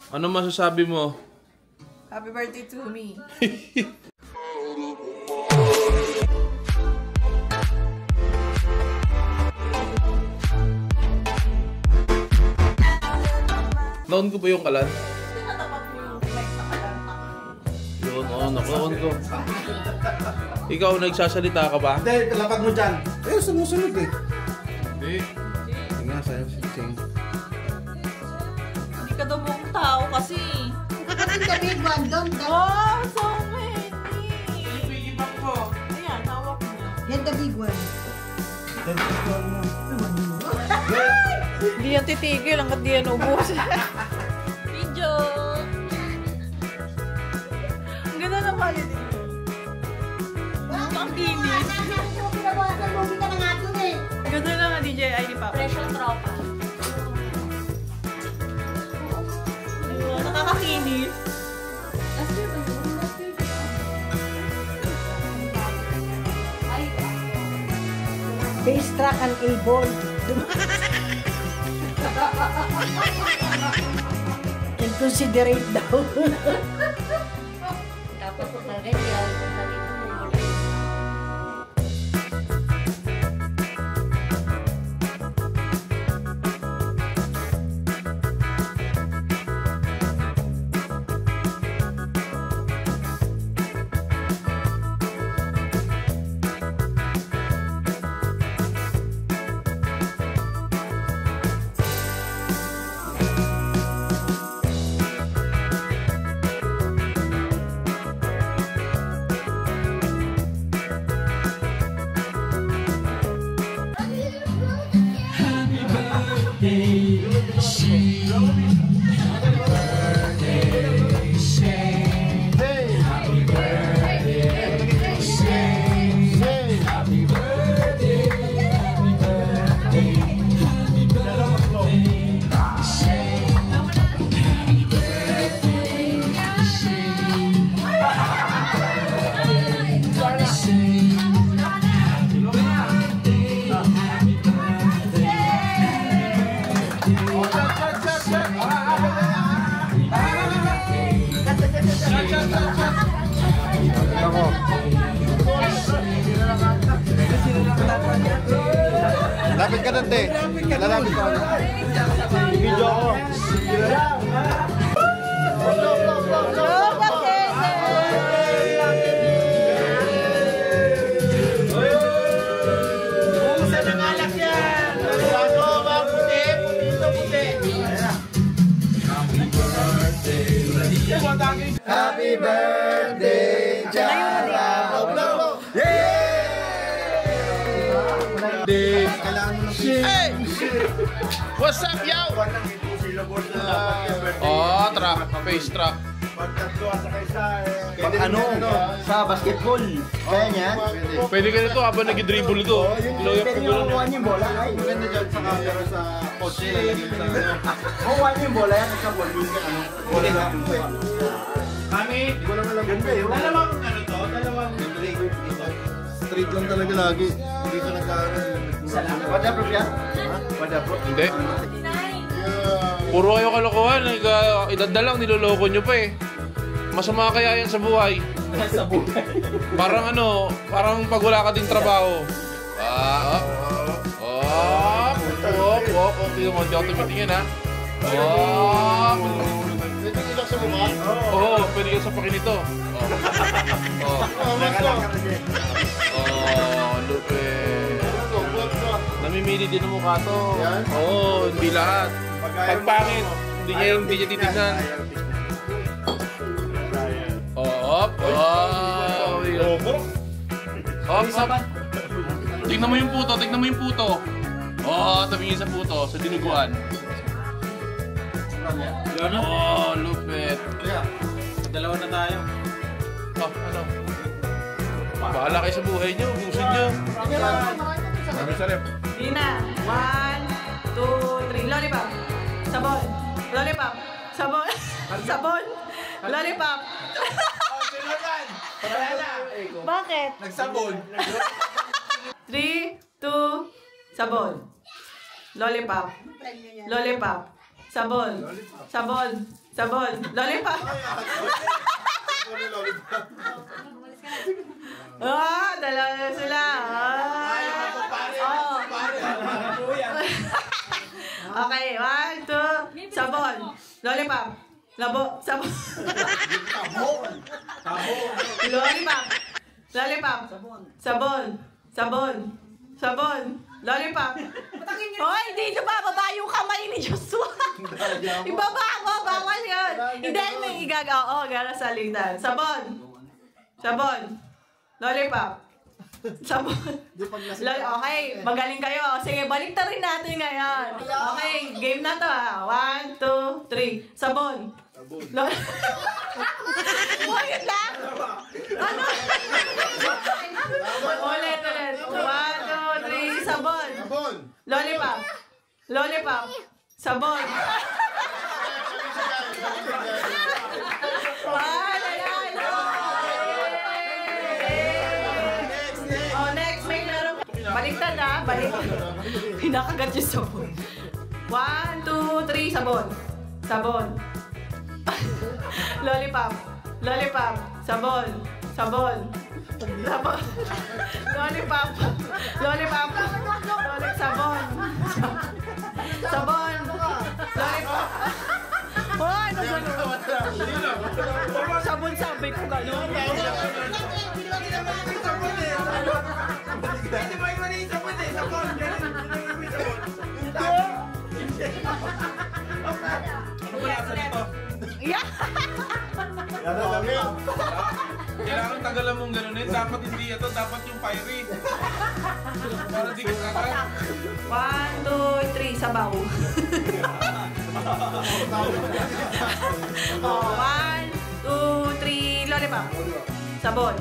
Ano masasabi mo? Happy birthday to me. Naon ko ba yung kalan? Tinatapak mo yung mic sa kalan. Yun, naon ko. Ikaw, nagsasalita ka ba? Hindi, lapag mo dyan. Eh, sumusunod eh. Hindi. Tingnan sa'yo, sing. Hindi ka daw buong tao kasi. Kapatid the big one, don't Wow, so many! Piggyback ko. Ayan, hawak niya. Yan the big one. Hindi yan titigil hanggat di yan ubos. Video! Ang ganda ng holiday. Ang kinis. Ang ganda na nga DJ ID pa. Presyo tropa. Ayun, nakakakinis. Face track and A-board. Inconsiderate daw. Dapat po talaga yan. Lapit ka dante. Lalapit ka. Video ako. Happy birthday, Jara! Hey! What's up, yo? Oh, truck. Face truck. Pag ano, sa basketball. Kaya niya? Pwede ka nito habang nag-dribble ito. Pwede niya kukuha niyo yung bola. Ay, maganda dyan sa camera sa coach. Kukuha niyo yung bola yan sa ball. Bola na. Kami? Hindi ko naman lang ganda yun. Dalawang ano to? Dalawang street lang talaga lagi. Hindi ka nag-aaral. Wadaproof yan? Wadaproof? Hindi. Puro kayo kalokohan. Edad na lang, niloloko nyo pa eh. Masama kaya yan sa buhay. Sa buhay? Parang ano, parang pag wala ka ding trabaho. Hindi mo dyan tumitingin ha. Pwede nyo lang sa mukha? Oo, pwede ka sa pakinito. Lupit. Namimili din ang mukha to. Oo, hindi lahat. Pag pangit, hindi niya titignan. Tignan mo yung puto, tignan mo yung puto. Tabingin sa puto, sa dinuguan. Lupit. Dalawa na tayo. Ano? Bahala kayo sa buhay nyo, ubusin nyo. Marami sa rep. Dina, 1, 2, 3, lollipop. Sabon. Lollipop. Sabon. Sabon. Lollipop. Bakit? Nagsabon. 3, 2, sabon. Lollipop. Lollipop. Sabon. Sabon. Sabon. Lollipop. Ah, dalawa na sila. Oh. Okay, 1, 2. Sabon. Lollipop. Sabon. Lollipop. Lollipop. Sabon. Lollipop. Hoy, hindi nyo bababa yung kamay ni Joshua. Ibaba mo, bawal yun. Hindi, may Oo, gara sa litan. Sabon. Lollipop. Sabon. Okay, magaling kayo. Sige, balik rin natin ngayon. Okay, game na to 1, 2, 3. Sabon. Ulit lang. Ano? Ulit. 1, 2, 3. Sabon. Lollipop. Sabon. Baliktad na, Pinakagat yung sabon. 1, 2, 3, sabon. Lollipop. Sabon. Lollipop. Sabon. Lollipop. Oh, ano gano'n? Sabon sabi ko gano'n. Hindi mo iwan yung sabon eh. Sabon. Ano ba nasa dito? Yeah! Kailangan tagalan mong ganunin. Dapat hindi ito. Dapat yung fiery. Para di ka kakat. 1, 2, 3. Sabaw. Oh, 1, 2, 3. Lollipop. Sabon.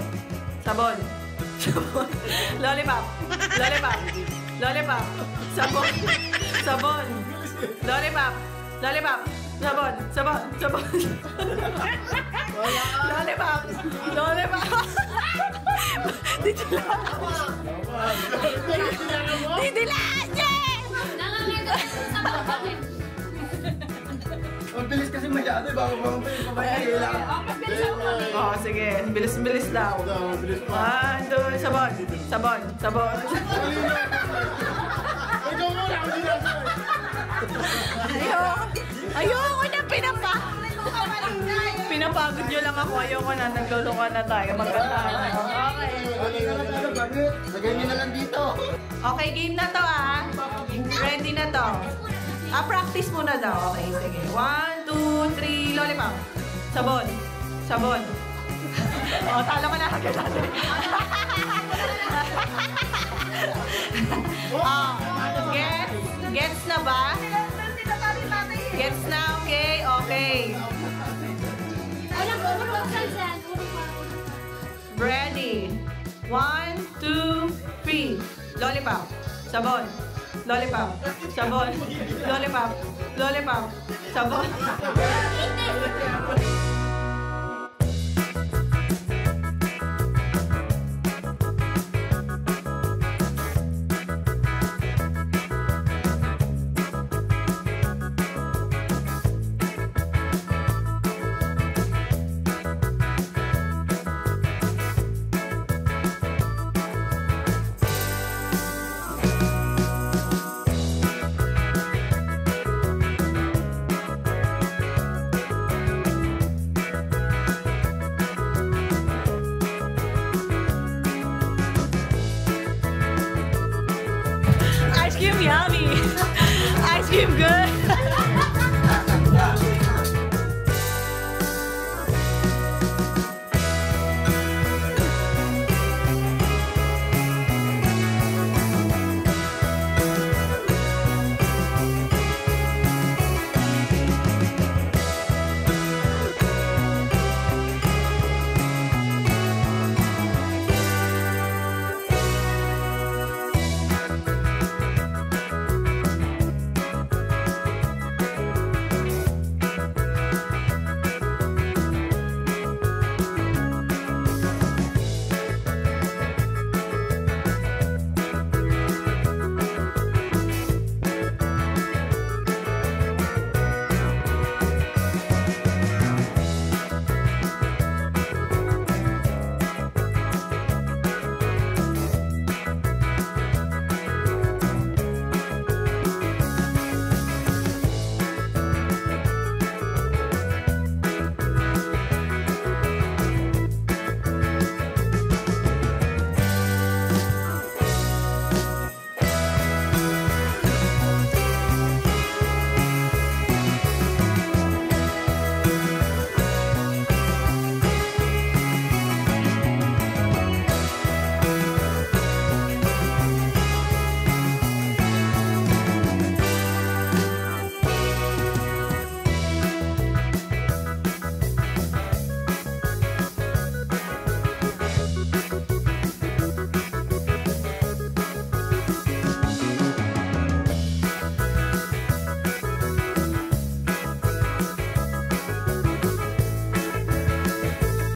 Lollipop. Sabon. Lollipop. Sabon. Lollipop. Didilaan niya! Nangangailangan sa bakit? Ang bilis kasi masyado. Baka kailangan. Oh, sige. Bilis daw. 1, 2, sabon. Ayoko na pinapagod nyo lang ako. Ayoko na. Naglulukan na tayo. Magkanta. Okay. Lagay nyo na lang dito. Okay, game na to Ready na to. Practice muna daw. Okay, sige. 1, 2, 3. Lollipop. Sabon. Oh, talo ka na agad natin. Oh, gets na ba? Gets na, okay? Ready. 1, 2, 3. Lollipop. Sabon. Lollipop. Sabon.